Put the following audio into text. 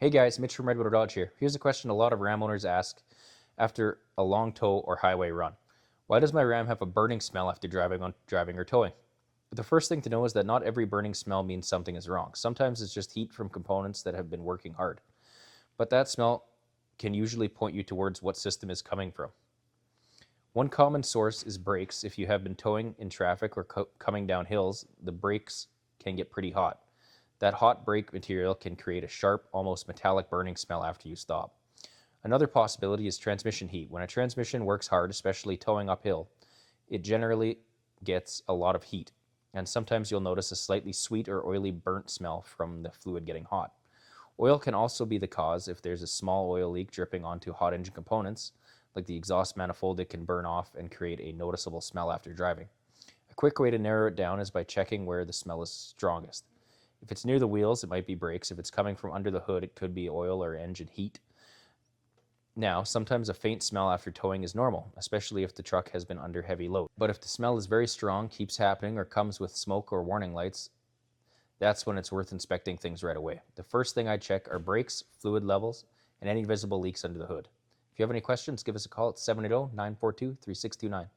Hey guys, Mitch from Redwater Dodge here. Here's a question a lot of Ram owners ask after a long tow or highway run. Why does my Ram have a burning smell after driving or towing? The first thing to know is that not every burning smell means something is wrong. Sometimes it's just heat from components that have been working hard. But that smell can usually point you towards what system is coming from. One common source is brakes. If you have been towing in traffic or coming down hills, the brakes can get pretty hot. That hot brake material can create a sharp, almost metallic burning smell after you stop. Another possibility is transmission heat. When a transmission works hard, especially towing uphill, it generally gets a lot of heat, and sometimes you'll notice a slightly sweet or oily burnt smell from the fluid getting hot. Oil can also be the cause. If there's a small oil leak dripping onto hot engine components, like the exhaust manifold, it can burn off and create a noticeable smell after driving. A quick way to narrow it down is by checking where the smell is strongest. If it's near the wheels, it might be brakes. If it's coming from under the hood, it could be oil or engine heat. Now, sometimes a faint smell after towing is normal, especially if the truck has been under heavy load. But if the smell is very strong, keeps happening, or comes with smoke or warning lights, that's when it's worth inspecting things right away. The first thing I check are brakes, fluid levels, and any visible leaks under the hood. If you have any questions, give us a call at 780-942-3629.